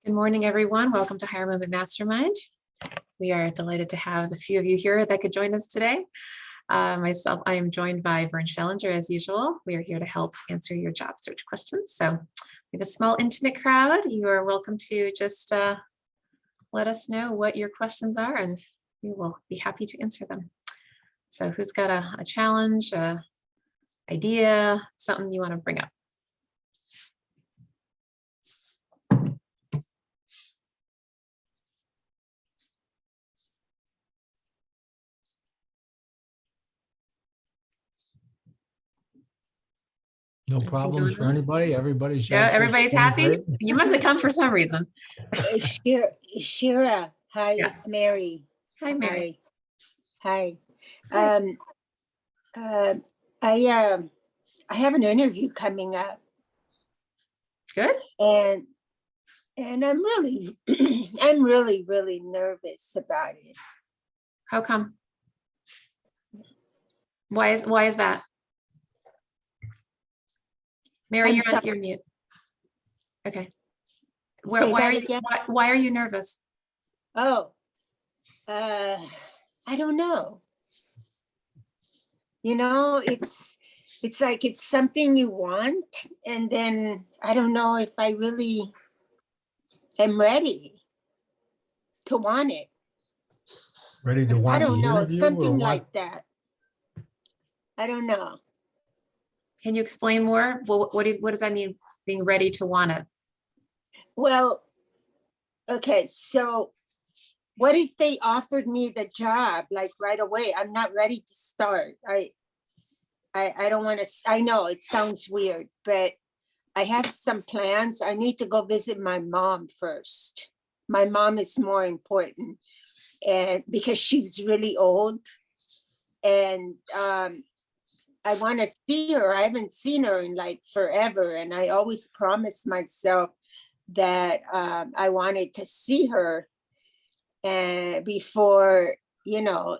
Good morning, everyone. Welcome to Higher Movement Mastermind. We are delighted to have the few of you here that could join us today. I am joined by Vern Schellinger as usual. We are here to help answer your job search questions. So we have a small, intimate crowd. You are welcome to just let us know what your questions are, and we will be happy to answer them. So who's got a challenge, a idea, something you want to bring up? No problem for anybody. Everybody's everybody's happy. Great. You must have come for some reason. Shira, hi, yeah. It's Mary. Hi, Mary. Hi. I have an interview coming up. Good. And I'm really I'm really nervous about it. How come? Why is that? Mary, you're mute. Okay. Why are you nervous? Oh, I don't know. You know, it's like it's something you want, and then I don't know if I really am ready to want it. Ready to want I don't know, interview something like that. I don't know. Can you explain more? Well, what does that mean, being ready to want it? Well, okay, so what if they offered me the job like right away? I'm not ready to start. I don't want to, I know it sounds weird, but I have some plans. I need to go visit my mom first. My mom is more important, and because she's really old, and I want to see her. I haven't seen her in like forever. And I always promised myself that I wanted to see her before, you know,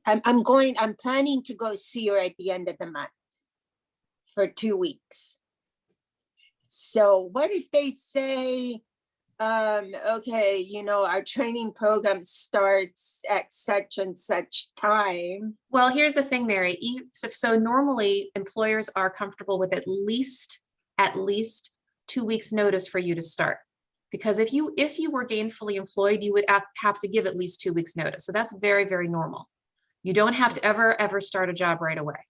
I'm planning to go see her at the end of the month for 2 weeks. So what if they say, okay, you know, our training program starts at such and such time? Well, here's the thing, Mary. So normally employers are comfortable with at least 2 weeks notice for you to start. Because if you were gainfully employed, you would have to give at least 2 weeks notice. So that's very, very normal. You don't have to ever start a job right away.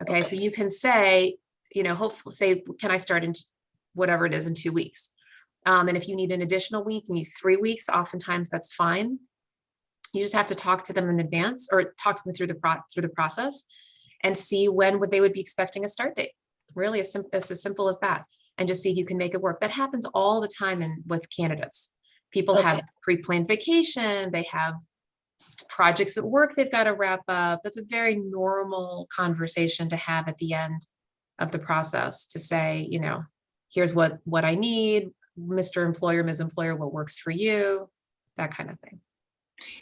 Okay. So you can say, you know, hopefully say, can I start in whatever it is in 2 weeks? And if you need an additional week, you need 3 weeks, oftentimes that's fine. You just have to talk to them in advance or talk to them through the process and see when they would be expecting a start date. Really as simple as that. And just see if you can make it work. That happens all the time with candidates. People have pre-planned vacation, they have projects at work they've got to wrap up. That's a very normal conversation to have at the end of the process to say, you know, here's what I need, Mr. Employer, Ms. Employer, what works for you, that kind of thing.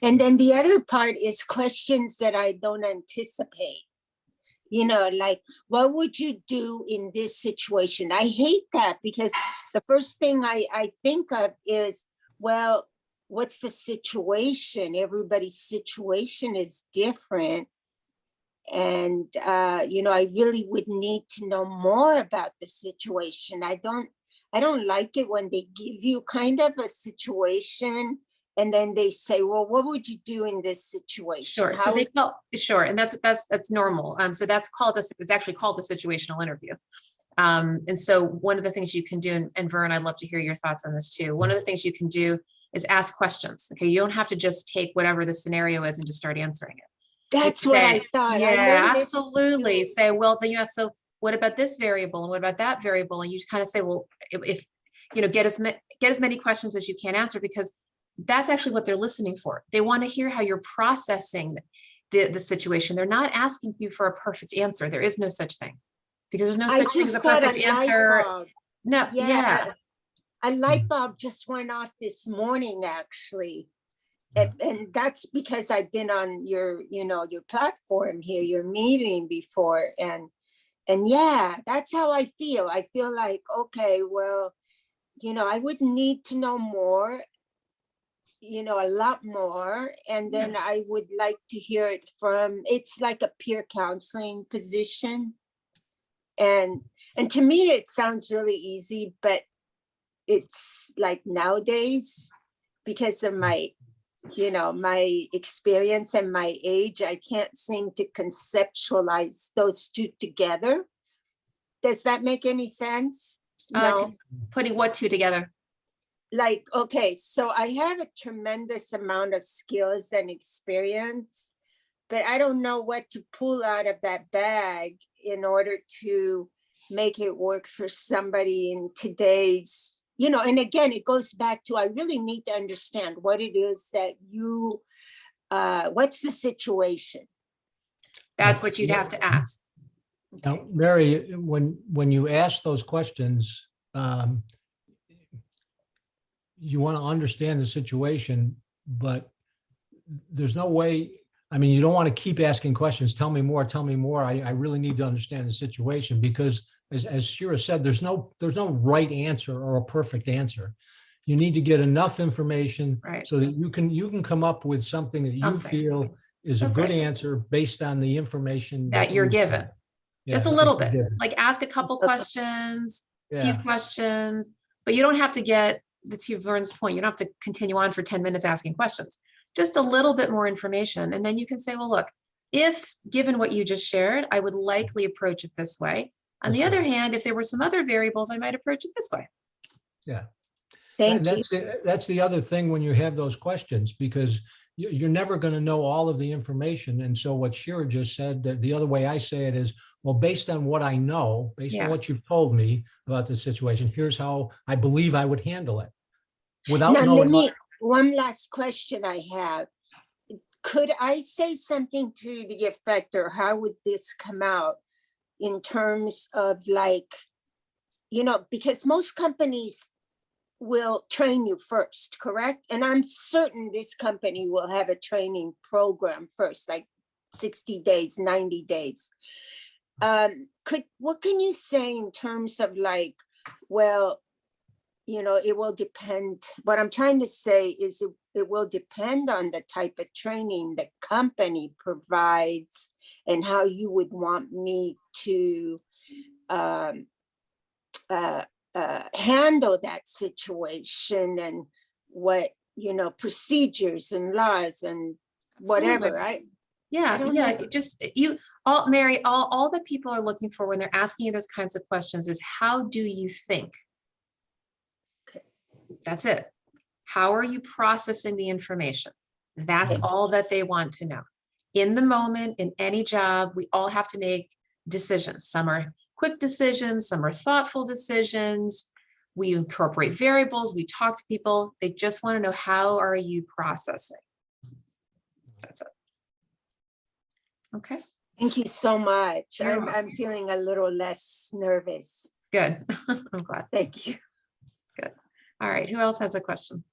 And then the other part is questions that I don't anticipate. You know, like, what would you do in this situation? I hate that because the first thing I think of is, well, what's the situation? Everybody's situation is different. And, you know, I really would need to know more about the situation. I don't like it when they give you kind of a situation and then they say, well, what would you do in this situation? Sure. So sure. And that's normal. So it's actually called the situational interview. And so one of the things you can do, and Vern, I'd love to hear your thoughts on this too. One of the things you can do is ask questions. Okay. You don't have to just take whatever the scenario is and just start answering it. That's what I thought. Yeah, absolutely. Say, well, then you ask, so what about this variable? And what about that variable? And you kind of say, well, if you know, get as many questions as you can answer, because that's actually what they're listening for. They want to hear how you're processing the situation. They're not asking you for a perfect answer. There is no such thing, because there's no such thing as a perfect answer. No, yeah. A light bulb just went off this morning, actually. And that's because I've been on your platform here, your meeting before. And yeah, that's how I feel. I feel like, okay, well, I would need to know more, a lot more. And then I would like to hear it from, it's like a peer counseling position. And to me, it sounds really easy, but it's like nowadays, because of my, my experience and my age, I can't seem to conceptualize those two together. Does that make any sense? No. Putting what two together? Like, okay, so I have a tremendous amount of skills and experience, but I don't know what to pull out of that bag in order to make it work for somebody in today's, and again, it goes back to, I really need to understand what it is that you, what's the situation? That's what you'd have to ask. Now, Mary, when you ask those questions, you want to understand the situation, but there's no way. I mean, you don't want to keep asking questions. Tell me more. Tell me more. I really need to understand the situation, because as Shira said, there's no right answer or a perfect answer. You need to get enough information so that you can come up with something that you feel is a good answer based on the information that you're given. Just a little bit, like ask a couple questions, few questions, but you don't have to get, to Vern's point, you don't have to continue on for 10 minutes asking questions. Just a little bit more information. And then you can say, well, look, if given what you just shared, I would likely approach it this way. On the other hand, if there were some other variables, I might approach it this way. Yeah. Thank you. That's the other thing when you have those questions, because you're never going to know all of the information. And so what Shira just said, the other way I say it is, well, based on what I know, based on what you've told me about the situation, here's how I believe I would handle it. Without knowing. One last question I have. Could I say something to the effect, or how would this come out in terms of like, because most companies will train you first, correct? And I'm certain this company will have a training program first, like 60 days, 90 days. What can you say in terms of like, well, it will depend. What I'm trying to say is it will depend on the type of training the company provides and how you would want me to handle that situation, and what, procedures and laws and whatever, right? Yeah. Just Mary, all that people are looking for when they're asking you those kinds of questions is, how do you think? That's it. How are you processing the information? That's all that they want to know. In the moment, in any job, we all have to make decisions. Some are quick decisions, some are thoughtful decisions. We incorporate variables, we talk to people. They just want to know, how are you processing? That's it. Okay. Thank you so much. I'm feeling a little less nervous. Good. I'm glad. Thank you. Good. All right. Who else has a question?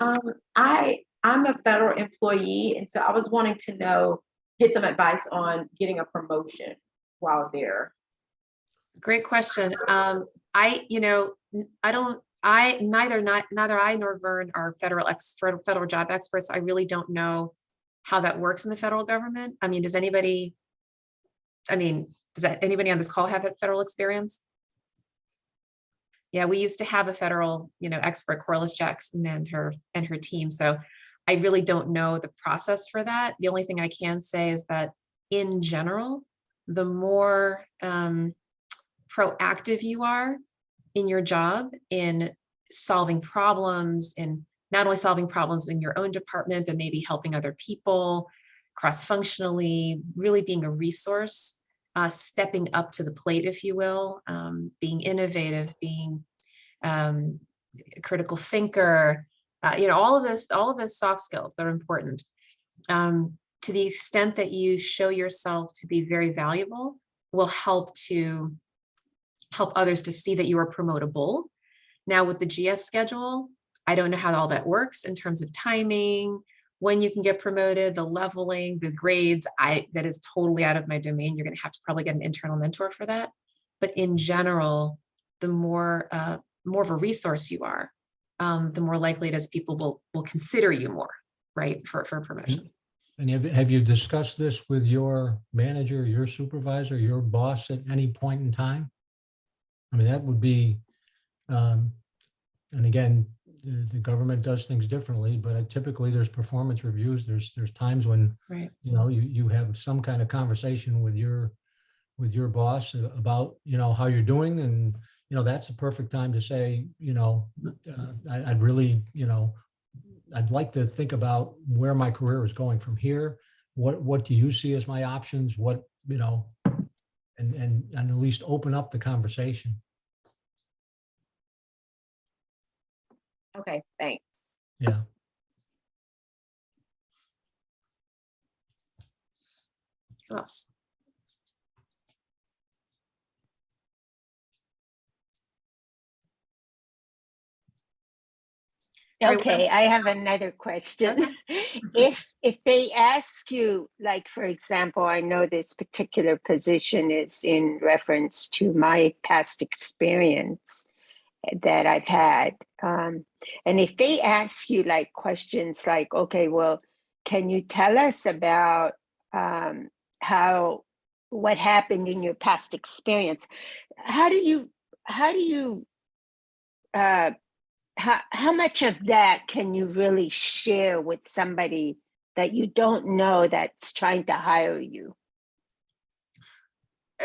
I'm a federal employee, and so I was wanting to get some advice on getting a promotion while there. Great question. Neither I nor Vern are federal job experts. I really don't know how that works in the federal government. I mean, does anybody on this call have federal experience? Yeah, we used to have a federal, expert, Corliss Jackson, and her team. So I really don't know the process for that. The only thing I can say is that in general, the more proactive you are in your job in solving problems, and not only solving problems in your own department, but maybe helping other people cross-functionally, really being a resource, stepping up to the plate, if you will, being innovative, being a critical thinker, all of those soft skills that are important. To the extent that you show yourself to be very valuable, will help others to see that you are promotable. Now with the GS schedule, I don't know how all that works in terms of timing, when you can get promoted, the leveling, the grades. That is totally out of my domain. You're going to have to probably get an internal mentor for that. But in general, the more of a resource you are, the more likely it is people will consider you more, right, for promotion. And have you discussed this with your manager, your supervisor, your boss at any point in time? I mean, that would be, and again, the government does things differently, but typically there's performance reviews. There's times when, Right. you know, you have some kind of conversation with your boss about, you know, how you're doing. And, you know, that's a perfect time to say, you know, I'd really, you know, I'd like to think about where my career is going from here. What do you see as my options? What, you know, and at least open up the conversation. Okay, thanks. Yeah. Who else? All right, Okay, I have another question. If they ask you, like, for example, I know this particular position is in reference to my past experience that I've had. And if they ask you like questions like, okay, well, can you tell us about what happened in your past experience? How much of that can you really share with somebody that you don't know that's trying to hire you?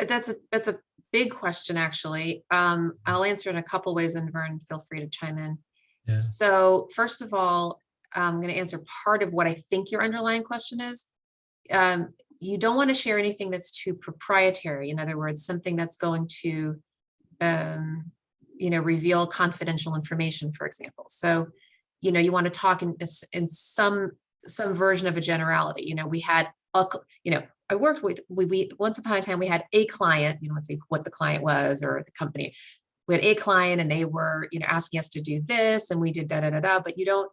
That's a big question, actually. I'll answer in a couple ways, and Vern, feel free to chime in. Yeah. So first of all, I'm going to answer part of what I think your underlying question is. You don't want to share anything that's too proprietary. In other words, something that's going to, you know, reveal confidential information, for example. So, you know, you want to talk in some version of a generality. You know, we had you know, I worked with, we once upon a time, we had a client, you know, let's say what the client was or the company. We had a client and they were, you know, asking us to do this and we did da, da, da, da, but you don't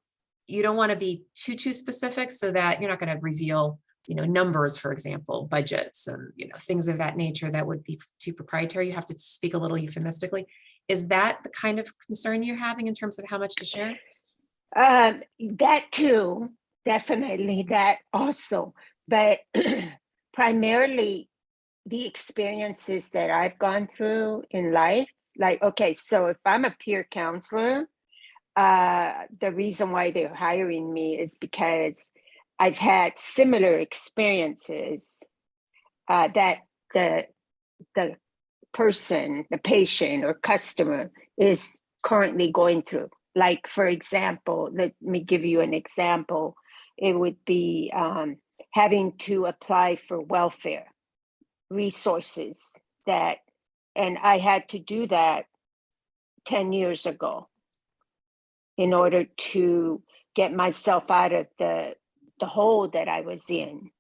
want to be too specific so that you're not going to reveal, you know, numbers, for example, budgets and, you know, things of that nature that would be too proprietary. You have to speak a little euphemistically. Is that the kind of concern you're having in terms of how much to share? That too, definitely that also, but primarily the experiences that I've gone through in life. Like, okay, so if I'm a peer counselor, the reason why they're hiring me is because I've had similar experiences that the person, the patient or customer is currently going through. Like, for example, let me give you an example. It would be having to apply for welfare resources and I had to do that 10 years ago in order to get myself out of the hole that I was in.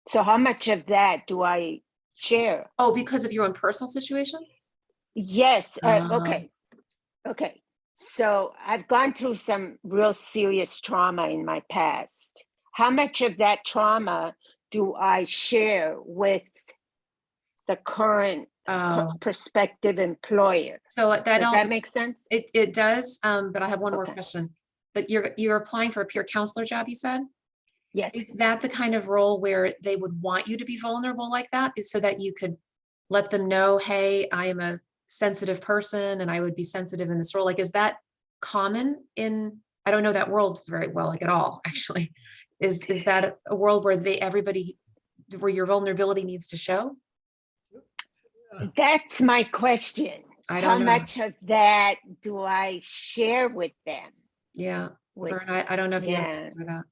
So how much of that do I share? Oh, because of your own personal situation? Yes. Okay. So I've gone through some real serious trauma in my past. How much of that trauma do I share with the current prospective employer? So Does that make sense? It does, but I have one more Okay. question. But you're applying for a peer counselor job, you said? Yes. Is that the kind of role where they would want you to be vulnerable like that? Is so that you could let them know, hey, I am a sensitive person and I would be sensitive in this role? Like, is that common in, I don't know that world very well, like at all, actually. Is that a world where where your vulnerability needs to show? That's my question. I How don't know. much of that do I share with them? Yeah. With, Vern, I don't know if you have an yeah. answer for that.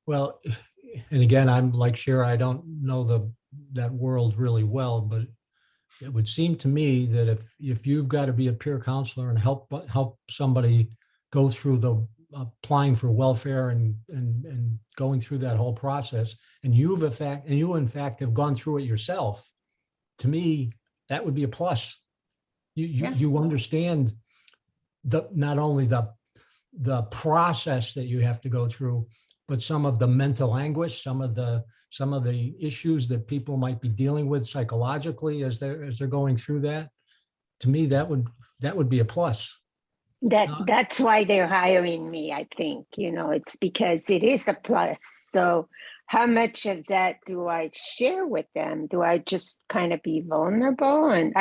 Well, and again, I'm like Shira, I don't know that world really well, but it would seem to me that if you've got to be a peer counselor and help somebody go through the applying for welfare and going through that whole process, and you in fact have gone through it yourself, to me, that would be a plus. You understand not only the the process that you have to go through, but some of the mental anguish, some of the issues that people might be dealing with psychologically as they're going through that. To me, that would be a plus. That's why they're hiring me, I think, it's because it is a plus. So how much of that do I share with them? Do I just kind of be vulnerable? And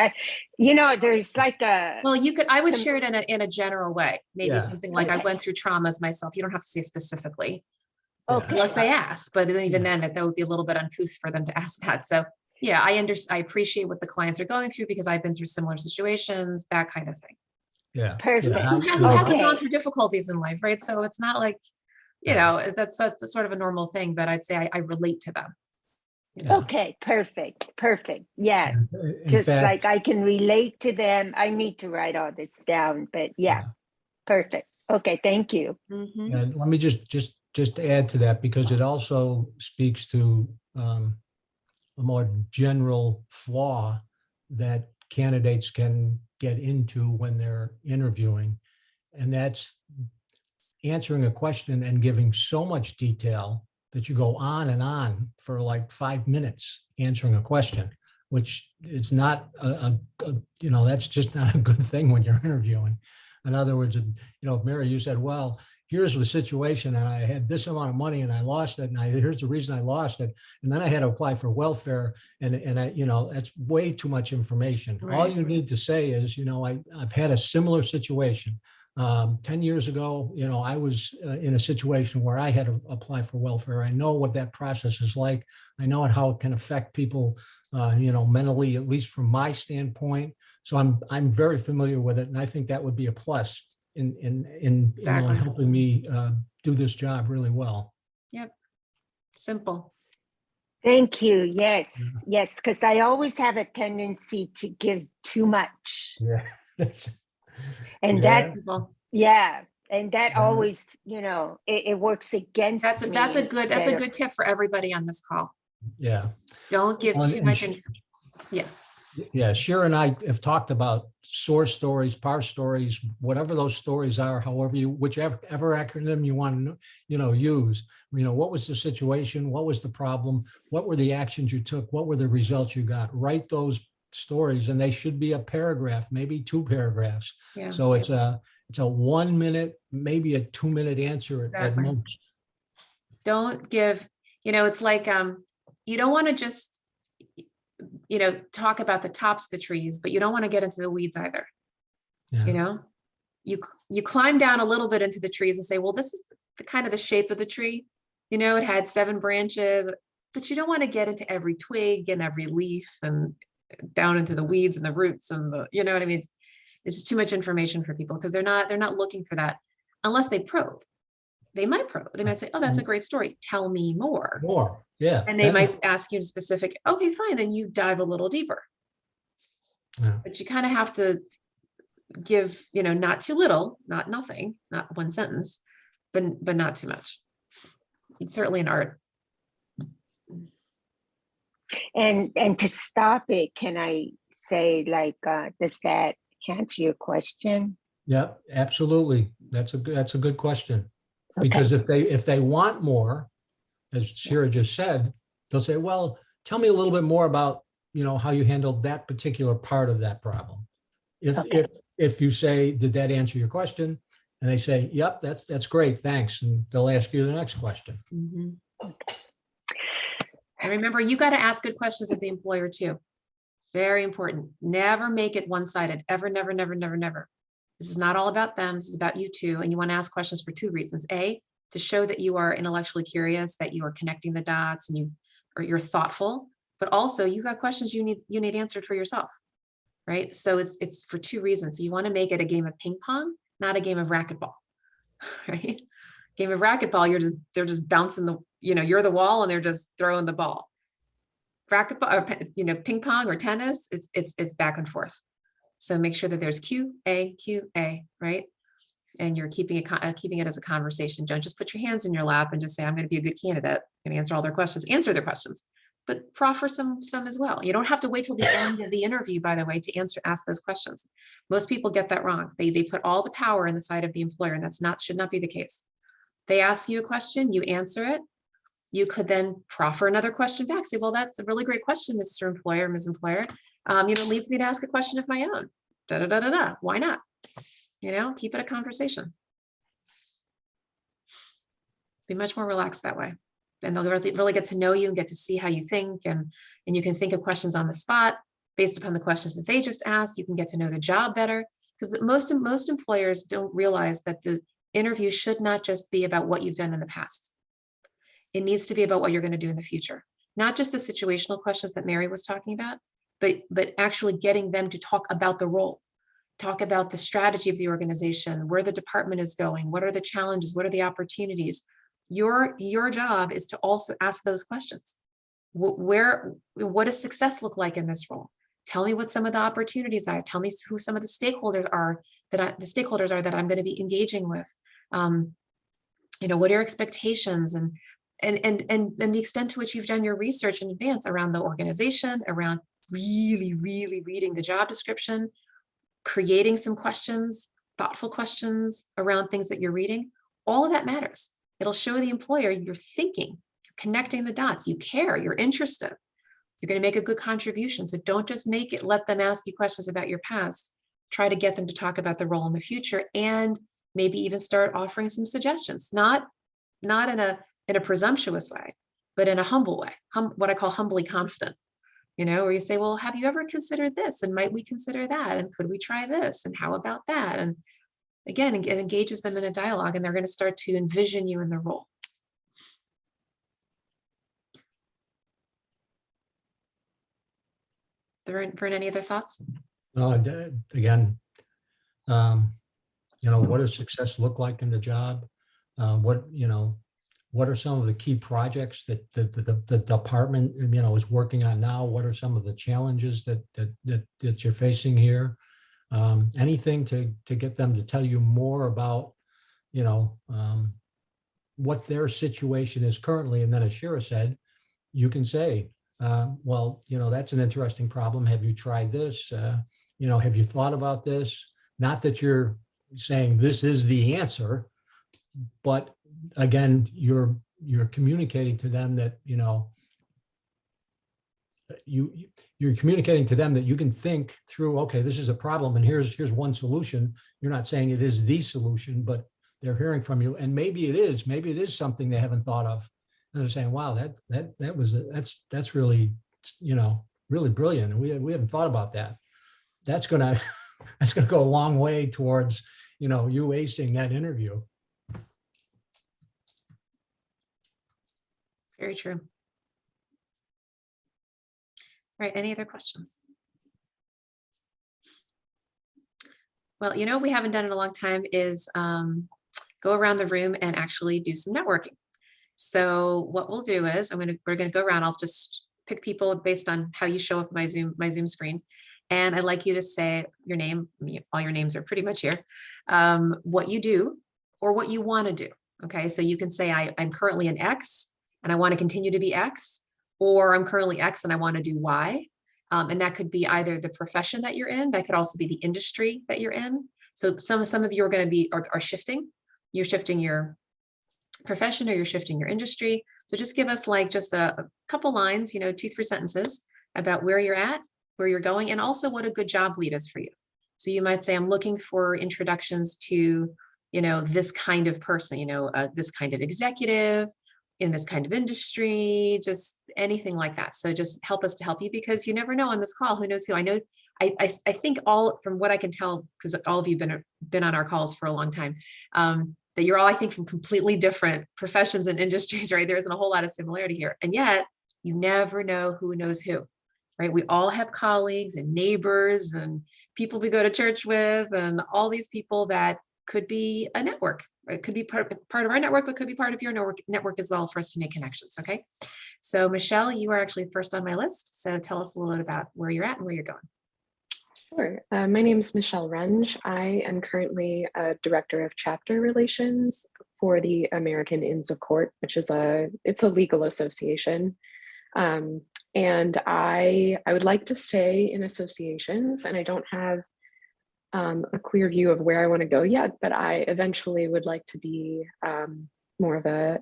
there's like Well, I would share it in a general way, maybe Yeah. something like, I Okay. went through traumas myself. You don't have to say specifically, okay. unless they ask, but even Yeah. then that would be a little bit uncouth for them to ask that. So yeah, I appreciate what the clients are going through because I've been through similar situations, that kind of thing. Yeah. Perfect. Yeah. Who hasn't Okay. gone through difficulties in life, right? So it's not like, that's sort of a normal thing, but I'd say I relate to them. Yeah. Okay, perfect. Yeah, In just fact, like I can relate to them. I need to write all this down, but yeah, perfect. Okay, thank you. Mhm. and let me just add to that, because it also speaks to a more general flaw that candidates can get into when they're interviewing. And that's answering a question and giving so much detail that you go on and on for like 5 minutes answering a question, which is not that's just not a good thing when you're interviewing. In other words, if Mary, you said, well, here's the situation, and I had this amount of money and I lost it, and here's the reason I lost it, and then I had to apply for welfare, and I, that's way too much information. All Right. you need to say is, I've had a similar situation. 10 years ago, I was in a situation where I had to apply for welfare. I know what that process is like. I know how it can affect people, mentally, at least from my standpoint. So I'm very familiar with it, and I think that would be a plus in Exactly. helping me do this job really well. Yep. Simple. Thank you. Yes, because I always have a tendency to give too much. Yeah. And Yeah. Simple. and that always, it works against That's me. a instead of- good tip for everybody on this call. Yeah. Don't give Well, too and much. Yeah. Yeah, Shira and I have talked about source stories, par stories, whatever those stories are, whichever acronym you want to, use. What was the situation? What was the problem? What were the actions you took? What were the results you got? Write those stories, and they should be a paragraph, maybe 2 paragraphs. Yeah. So it's a 1 minute, maybe a 2 minute answer at Exactly. most. Don't give, it's like, you don't want to just, talk about the tops of the trees, but you don't want to get into the weeds either. Yeah. You climb down a little bit into the trees and say, well, this is the kind of the shape of the tree. It had 7 branches, but you don't want to get into every twig and every leaf and down into the weeds and the roots and you know what I mean? It's too much information for people because they're not looking for that unless they probe. They might probe. They might say, oh, that's a great story. Tell me more. More. Yeah. And they might ask you specific, okay, fine. Then you dive a little deeper. Yeah. But you kind of have to give, not too little, not nothing, not 1 sentence, but not too much. It's certainly an art. And to stop it, can I say does that answer your question? Yeah, absolutely. That's a good question. Because if they want more, as Shira just said, they'll say, well, tell me a little bit more about, how you handled that particular part of that problem. If you say, did that answer your question? And they say, yep, that's great, thanks. And they'll ask you the next question. Mhm. And remember, you got to ask good questions of the employer too. Very important. Never make it one-sided. Ever, never, never, never, never. This is not all about them. This is about you too. And you want to ask questions for 2 reasons. A, to show that you are intellectually curious, that you are connecting the dots and you're thoughtful, but also you got questions you need answered for yourself. Right. So it's for 2 reasons. So you want to make it a game of ping pong, not a game of racquetball. Right. Game of racquetball, they're just bouncing you're the wall and they're just throwing the ball. Racquetball, ping pong or tennis, it's back and forth. So make sure that there's QA, right? And you're keeping it as a conversation. Don't just put your hands in your lap and just say, I'm going to be a good candidate and answer all their questions. Answer their questions. but proffer some as well. You don't have to wait till the end of the interview, by the way, to ask those questions. Most people get that wrong. They put all the power in the side of the employer, and should not be the case. They ask you a question, you answer it. You could then proffer another question back. Say, well, that's a really great question, Mr. Employer, Ms. Employer. Leads me to ask a question of my own. Da, da, da, da, da. Why not? Keep it a conversation. Be much more relaxed that way. And they'll really get to know you and get to see how you think. And you can think of questions on the spot based upon the questions that they just asked. You can get to know the job better, because most employers don't realize that the interview should not just be about what you've done in the past. It needs to be about what you're going to do in the future. Not just the situational questions that Mary was talking about, but actually getting them to talk about the role, talk about the strategy of the organization, where the department is going, what are the challenges, what are the opportunities. Your job is to also ask those questions. What does success look like in this role? Tell me what some of the opportunities are. Tell me who some of the stakeholders are that I'm going to be engaging with. What are your expectations, and the extent to which you've done your research in advance around the organization, around really, really reading the job description, creating some questions, thoughtful questions around things that you're reading. All of that matters. It'll show the employer you're thinking, you're connecting the dots, you care, you're interested. You're going to make a good contribution. So don't just let them ask you questions about your past. Try to get them to talk about the role in the future, and maybe even start offering some suggestions, not in a presumptuous way, but in a humble way, what I call humbly confident, where you say, well, have you ever considered this? And might we consider that? And could we try this? And how about that? And again, it engages them in a dialogue, and they're going to start to envision you in the role. For any other thoughts? Again, what does success look like in the job? What are some of the key projects that the department, is working on now? What are some of the challenges that you're facing here? Anything to get them to tell you more about, what their situation is currently. And then, as Shira said, you can say, well, that's an interesting problem. Have you tried this? Have you thought about this? Not that you're saying this is the answer, but again, you're communicating to them that, you're communicating to them that you can think through, okay, this is a problem, and here's one solution. You're not saying it is the solution, but they're hearing from you. And maybe it is something they haven't thought of. And they're saying, wow, that's really, really brilliant. And we haven't thought about that. That's gonna go a long way towards, you acing that interview. Very true. All right, any other questions? Well, we haven't done in a long time is go around the room and actually do some networking. So what we'll do is we're gonna go around. I'll just pick people based on how you show up my Zoom screen. And I'd like you to say your name. All your names are pretty much here. What you do or what you want to do. Okay, so you can say I'm currently an X and I want to continue to be X, or I'm currently X and I want to do Y. And that could be either the profession that you're in. That could also be the industry that you're in. So some of you are going to are shifting. You're shifting your profession or you're shifting your industry. So just give us just a couple lines, 2-3 sentences about where you're at, where you're going, and also what a good job lead is for you. So you might say, I'm looking for introductions to, this kind of person, this kind of executive in this kind of industry, just anything like that. So just help us to help you, because you never know on this call, who knows who. I know, I think from what I can tell, because all of you been on our calls for a long time, that you're all, I think, from completely different professions and industries, right? There isn't a whole lot of similarity here. And yet you never know who knows who, right? We all have colleagues and neighbors and people we go to church with, and all these people that could be a network. It could be part of our network, but could be part of your network as well for us to make connections, okay? So Michelle, you are actually first on my list. So tell us a little bit about where you're at and where you're going. Sure. My name is Michelle Runge. I am currently a director of chapter relations for the American Inns of Court, which is it's a legal association. And I would like to stay in associations, and I don't have a clear view of where I want to go yet, but I eventually would like to be more of a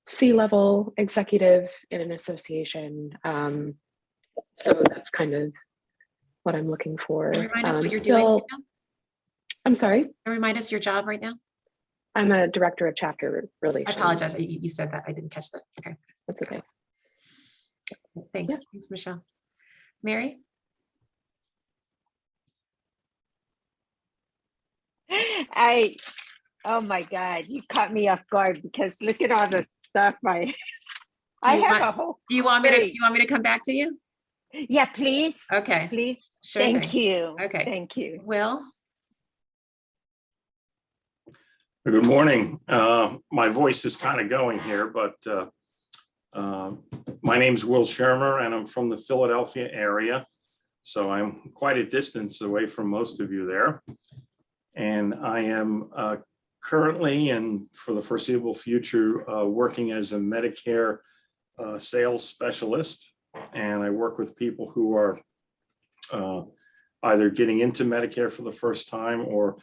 C-level executive in an association. So that's kind of what I'm looking for. Can you remind us what you're doing right now? I'm sorry, Can you remind us your job right now? I'm a director of chapter I relations. apologize. You said that. I didn't catch that. Okay. That's okay. Thanks. Yeah. Thanks, Michelle. Mary? Oh my God, you caught me off guard because look at all the stuff I Do you have want- a whole. Do you want me to, do query. you want me to come back to you? Yeah, please. Okay. Please. Sure Thank thing. you. Okay. Thank you. Will? Good morning. My voice is kind of going here, but my name's Will Shermer and I'm from the Philadelphia area. So I'm quite a distance away from most of you there. And I am currently and for the foreseeable future working as a Medicare sales specialist. And I work with people who are either getting into Medicare for the first time or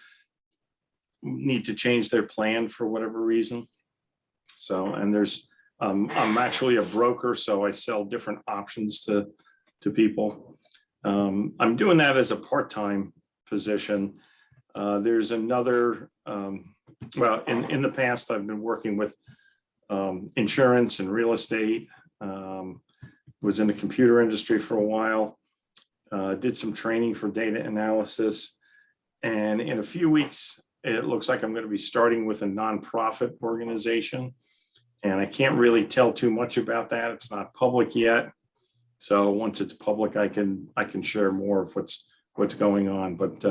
need to change their plan for whatever reason. So, and there's, I'm actually a broker, so I sell different options to people. I'm doing that as a part-time position. There's another, well, in the past, I've been working with insurance and real estate, was in the computer industry for a while, did some training for data analysis. And in a few weeks, it looks like I'm going to be starting with a nonprofit organization. And I can't really tell too much about that. It's not public yet. So once it's public, I can share more of what's going on. But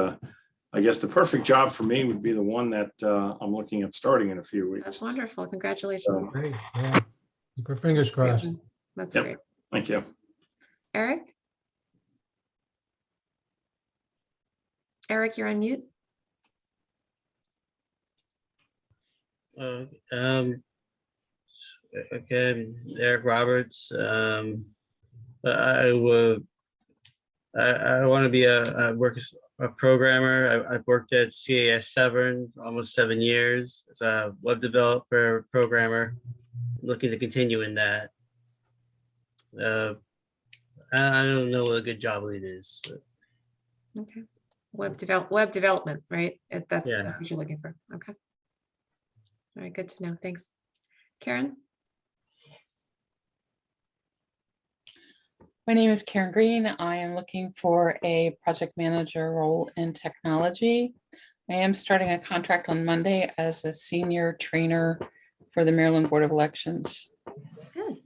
I guess the perfect job for me would be the one that I'm looking at starting in a few weeks. That's wonderful. Congratulations. So, Great, yeah. Keep our fingers crossed. That's Yep. great. thank you. Eric? Eric, you're on mute. Okay, Eric Roberts. I would. I want to be a programmer. I've worked at CAS Severn almost 7 years as a web developer programmer. Looking to continue in that. I don't know what a good job lead is. But Okay. Web development, right? That's Yeah. what you're looking for. Okay. All right, good to know. Thanks. Karen? My name is Karen Green. I am looking for a project manager role in technology. I am starting a contract on Monday as a senior trainer for the Maryland Board of Elections. Good.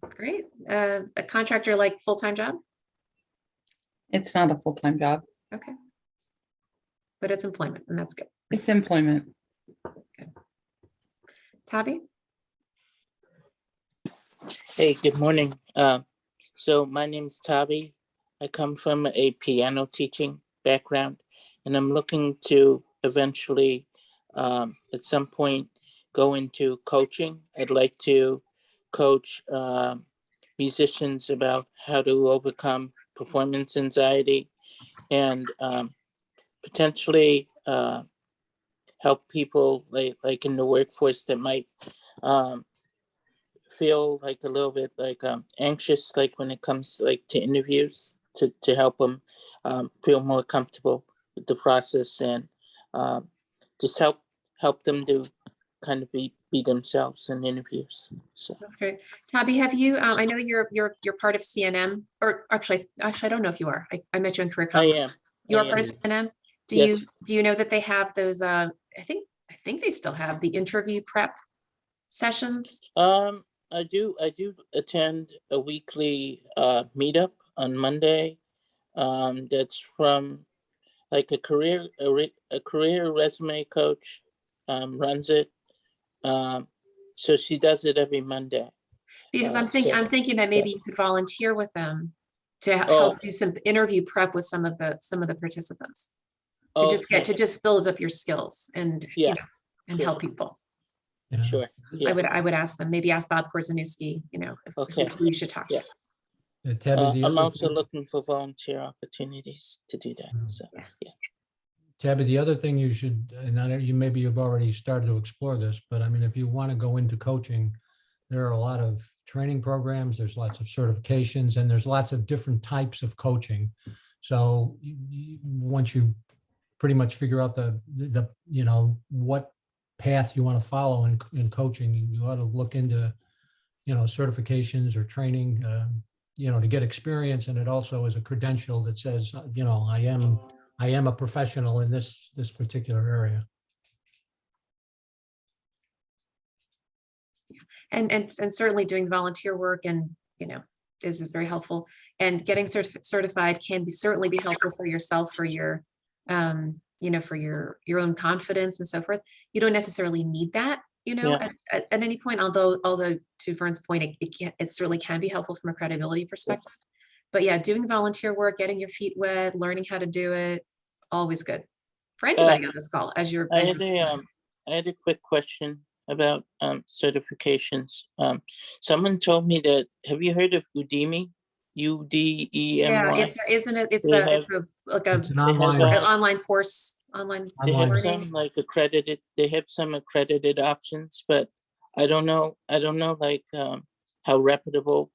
Great. A contractor like full-time job? It's not a full-time job. Okay. But it's employment and that's good. It's employment. Tabby? Hey, good morning. So my name's Tavi. I come from a piano teaching background, and I'm looking to eventually, at some point, go into coaching. I'd like to coach musicians about how to overcome performance anxiety and potentially help people like in the workforce that might feel like a little bit like anxious, like when it comes to interviews, to help them feel more comfortable with the process and just help them to kind of be themselves in interviews. So That's great. Tabby, have you, I know you're part of CNM, or actually, I don't know if you are. I met you in career I conference. am. You are I part am. of CNM? Yes. Do you know that they have those, I think they still have the interview prep sessions? I do attend a weekly meetup on Monday. That's from like a career resume coach runs it. So she does it every Monday. Because I'm so- thinking that maybe you could volunteer with them to Oh. help do some interview prep with some of the participants. To Okay. just build up your skills and, Yeah. and Sure. help people. Yeah. Sure. Yeah. I would ask them, maybe ask Bob Korzeniewski, Okay. who you should talk to. Yeah. Tabby, the I'm other also thing- looking for volunteer opportunities to do that. So, Yeah. yeah. Tabby, the other thing you should, and I know you maybe you've already started to explore this, but I mean, if you want to go into coaching, there are a lot of training programs, there's lots of certifications, and there's lots of different types of coaching. So once you pretty much figure out the what path you want to follow in coaching, you ought to look into, certifications or training, to get experience. And it also is a credential that says, I am a professional in this particular area. And certainly doing the volunteer work and, is very helpful. And getting certified can certainly be helpful for yourself, for your, for your own confidence and so forth. You don't necessarily need that, Yeah. at any point, although to Vern's point, it certainly can be helpful from a credibility perspective. But yeah, doing volunteer work, getting your feet wet, learning how to do it, always good for anybody on this call as you're. I had a quick question about certifications. Someone told me that, have you heard of Udemy? Udemy? Yeah, isn't it? It's They a, have- it's a, like a It's an online, that. online course, online. They have Online. learning. some like accredited, they have some accredited options, but I don't know like how reputable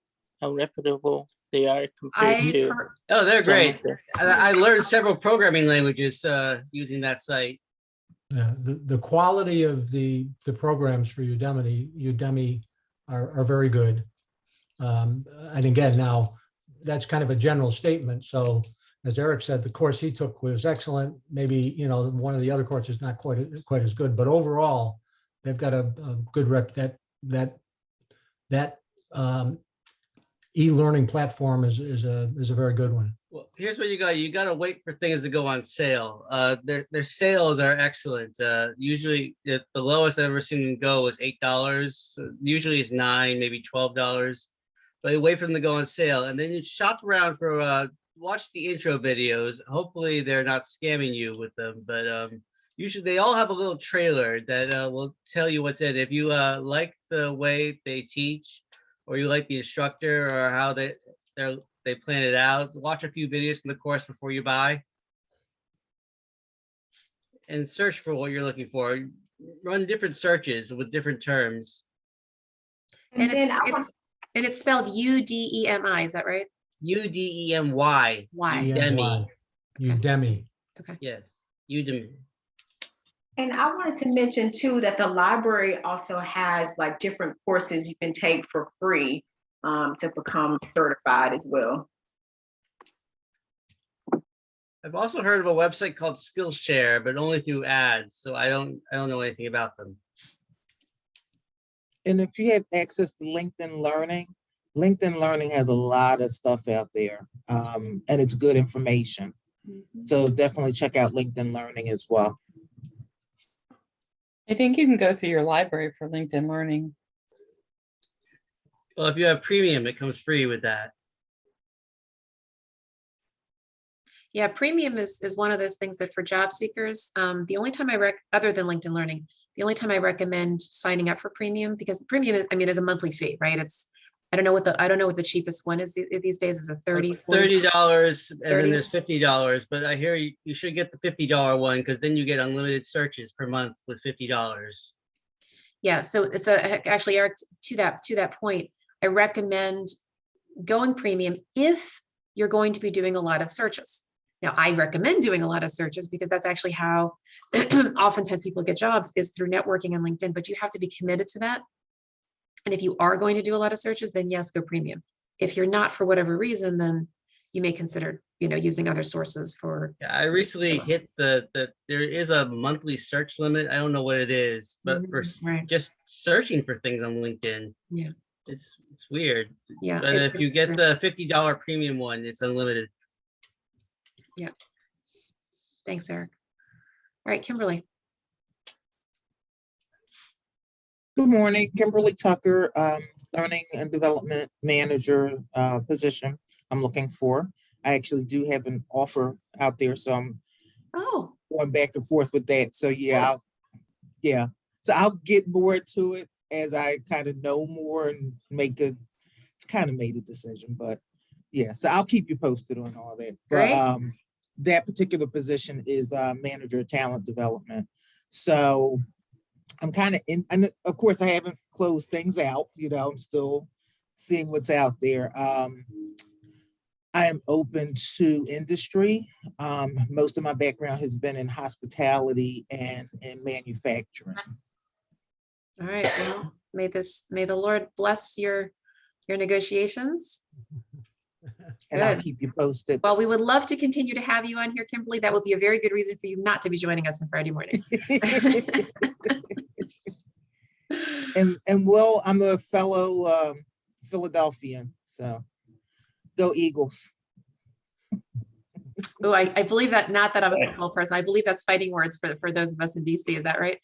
they are compared I've to. heard, Oh, they're some great. of the- I learned several programming languages using that site. yeah, the quality of the programs for Udemy are very good. And again, now that's kind of a general statement. So as Eric said, the course he took was excellent. Maybe, one of the other courses not quite as good, but overall, they've got a good rep. That e-learning platform is a very good one. Well, here's what you got. You got to wait for things to go on sale. Their sales are excellent. Usually, the lowest I've ever seen them go was $8. Usually, it's $9, maybe $12. But you wait for them to go on sale, and then you shop around for. Watch the intro videos. Hopefully, they're not scamming you with them. But usually, they all have a little trailer that will tell you what's in it. If you like the way they teach, or you like the instructor, or how they plan it out, watch a few videos from the course before you buy, and search for what you're looking for. Run different searches with different terms. and then I want it's spelled Udemy, is that right? Udemy. Why? Udemy. Udemy. Yes. Udemy. And I wanted to mention too, that the library also has like different courses you can take for free to become certified as well. I've also heard of a website called Skillshare, but only through ads. So I don't know anything about them. And if you have access to LinkedIn Learning has a lot of stuff out there, and it's good information. So definitely check out LinkedIn Learning as well. I think you can go through your library for LinkedIn Learning. Well, if you have premium, it comes free with that. Yeah, premium is one of those things that for job seekers, the only time other than LinkedIn Learning, the only time I recommend signing up for premium, because premium, I mean, is a monthly fee, right? I don't know what the cheapest one is these days. Is a 30, 40? $30, and 30. then there's $50. But I hear you should get the $50 one, because then you get unlimited searches per month with $50. Yeah, so it's actually, Eric, to that point, I recommend going premium if you're going to be doing a lot of searches. Now, I recommend doing a lot of searches because that's actually how oftentimes people get jobs, is through networking and LinkedIn, but you have to be committed to that. And if you are going to do a lot of searches, then yes, go premium. If you're not, for whatever reason, then you may consider, using other sources for. Yeah, I recently hit the there is a monthly search limit. I don't know what it is, but for Right. just searching for things on LinkedIn, Yeah. it's weird. Yeah. But if you get the $50 premium one, it's unlimited. Yeah. Thanks, Eric. All right, Kimberly. Good morning, Kimberly Tucker, Learning and Development Manager position I'm looking for. I actually do have an offer out there, so I'm Oh, going back and forth with that. So yeah, So I'll get more to it as I kind of know more and kind of made a decision, but yeah, so I'll keep you posted on all that. But Great. that particular position is manager of talent development. So I'm kind of in, and of course I haven't closed things out, I'm still seeing what's out there. I am open to industry. Most of my background has been in hospitality and manufacturing. All right. Well, may the Lord bless your negotiations. And I'll Good. keep you posted. Well, we would love to continue to have you on here, Kimberly. That would be a very good reason for you not to be joining us on Friday morning. And well, I'm a fellow Philadelphian, so go Eagles. Oh, I believe that, not that I'm a football person. I believe that's fighting words for those of us in DC. Is that right?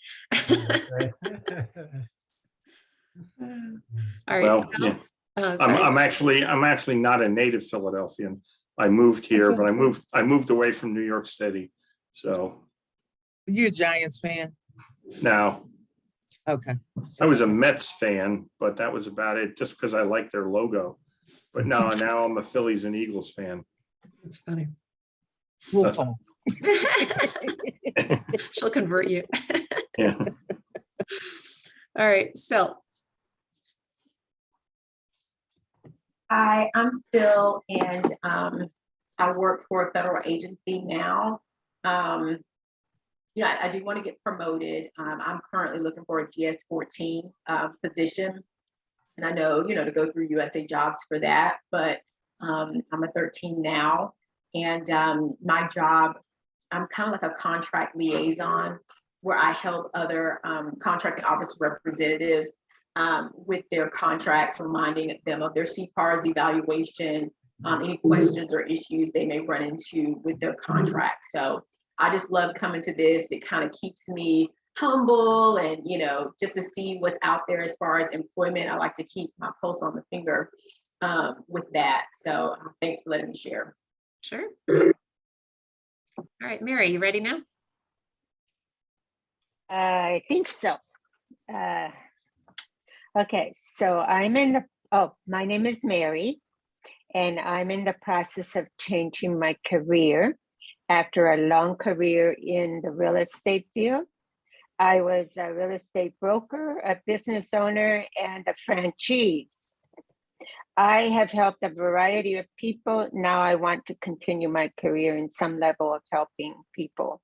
All right. Well, So, yeah. oh, sorry. I'm actually not a native Philadelphian. I moved here, but I moved away from New York City. So You a Giants fan? now Okay. I was a Mets fan, but that was about it, just because I like their logo. But no, now I'm a Phillies and Eagles fan. That's funny. We'll talk. She'll convert you. Yeah. All right. So I'm Phil, and I work for a federal agency now. I do want to get promoted. I'm currently looking for a GS-14 position, and I know, to go through USA Jobs for that, but I'm a 13 now, and my job, I'm kind of like a contract liaison where I help other contracting office representatives with their contracts, reminding them of their CPARS evaluation, any questions or issues they may run into with their contract. So I just love coming to this. It kind of keeps me humble and, just to see what's out there as far as employment. I like to keep my pulse on the finger with that. So thanks for letting me share. sure. All right, Mary, you ready now? I think so. Okay, so my name is Mary, and I'm in the process of changing my career after a long career in the real estate field. I was a real estate broker, a business owner, and a franchise. I have helped a variety of people. Now I want to continue my career in some level of helping people.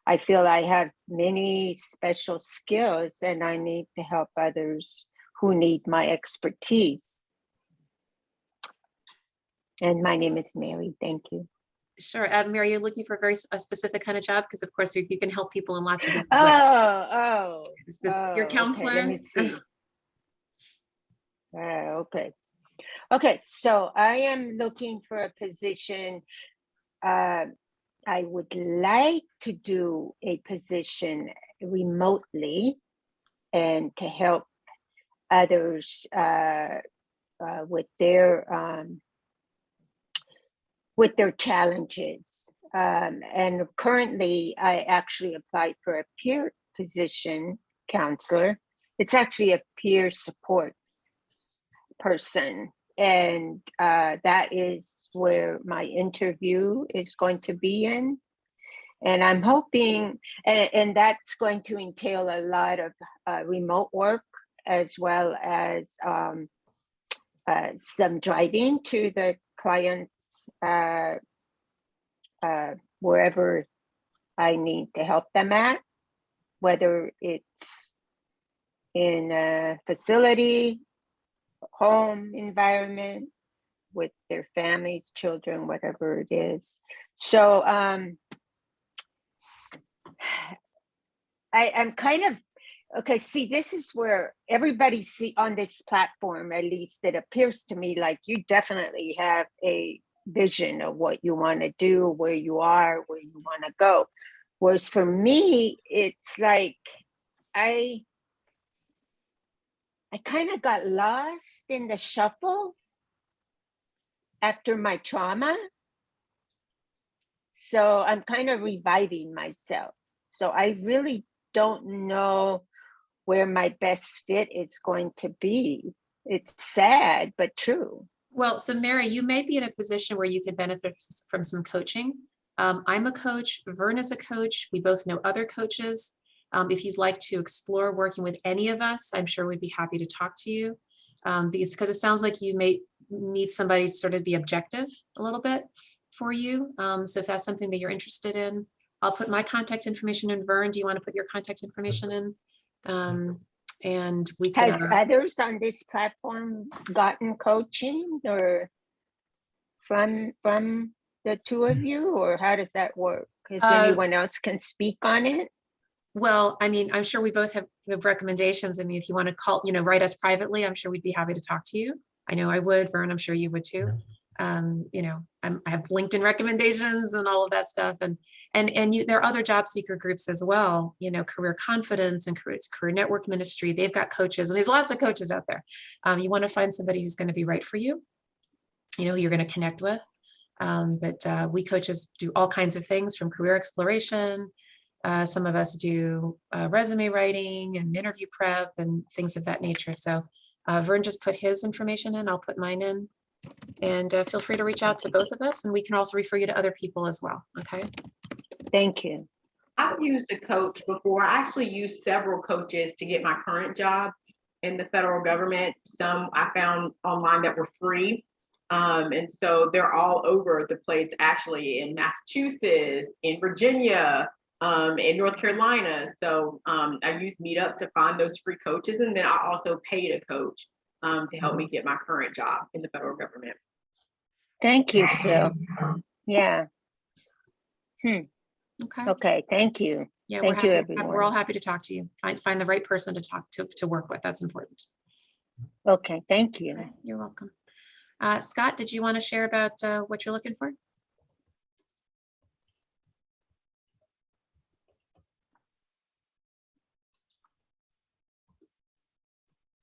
I feel I have many special skills, and I need to help others who need my expertise. And my name is Mary. Thank you. Sure. Mary, you're looking for a specific kind of job, because of course you can help people in lots of different ways. Is this your counselor? Okay, let me see. Okay. Okay, so I am looking for a position. I would like to do a position remotely and to help others with their challenges. And currently, I actually applied for a peer position counselor. It's actually a peer support person. And that is where my interview is going to be in. And I'm hoping, and that's going to entail a lot of remote work, as well as some driving to the clients wherever I need to help them at, whether it's in a facility, home environment, with their families, children, whatever it is. So I'm kind of, okay, see, this is where everybody see on this platform, at least it appears to me like you definitely have a vision of what you want to do, where you are, where you want to go. Whereas for me, it's like I kind of got lost in the shuffle after my trauma. So I'm kind of reviving myself. So I really don't know where my best fit is going to be. It's sad, but true. Well, so Mary, you may be in a position where you could benefit from some coaching. I'm a coach, Vern is a coach. We both know other coaches. If you'd like to explore working with any of us, I'm sure we'd be happy to talk to you. Because it sounds like you may need somebody to sort of be objective a little bit for you. So if that's something that you're interested in, I'll put my contact information in. Vern, do you want to put your contact information in? And we can. Has others on this platform gotten coaching or from the two of you, or how does that work? Is anyone else can speak on it? Well, I mean, I'm sure we both have recommendations. I mean, if you want to call, write us privately, I'm sure we'd be happy to talk to you. I know I would, Vern, I'm sure you would too. I have LinkedIn recommendations and all of that stuff. And there are other job seeker groups as well, Career Confidence and Career Network Ministry. They've got coaches, and there's lots of coaches out there. You want to find somebody who's going to be right for you, who you're going to connect with. But we coaches do all kinds of things from career exploration. Some of us do resume writing and interview prep and things of that nature. So Vern just put his information in, I'll put mine in. And feel free to reach out to both of us, and we can also refer you to other people as well, okay? Thank you. I've used a coach before. I actually used several coaches to get my current job in the federal government. Some I found online that were free. And so they're all over the place, actually, in Massachusetts, in Virginia, in North Carolina. So I used Meetup to find those free coaches. And then I also paid a coach to help me get my current job in the federal government. Thank you, Sue. Yeah. Okay. Okay, thank you. Yeah, Thank you, everyone. we're all happy to talk to you. Find the right person to talk to work with. That's important. Okay, thank you. Okay, you're welcome. Scott, did you want to share about what you're looking for?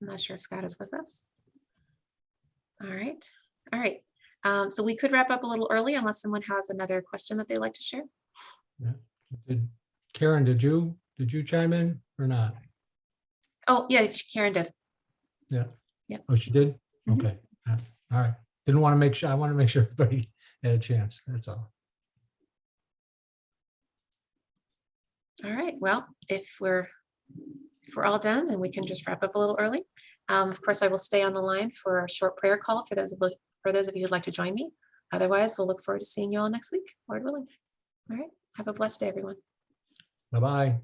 I'm not sure if Scott is with us. All right. All right. So we could wrap up a little early unless someone has another question that they'd like to share. Karen, did you chime in or not? Oh, yeah, Karen did. Yeah. Yep. Oh, she did? Mhm. Okay. All right. Didn't want to make sure, I want to make sure everybody had a chance. That's all. All right. Well, if we're all done, then we can just wrap up a little early. Of course, I will stay on the line for a short prayer call for those of you who'd like to join me. Otherwise, we'll look forward to seeing you all next week, Lord willing. All right. Have a blessed day, everyone. Bye-bye.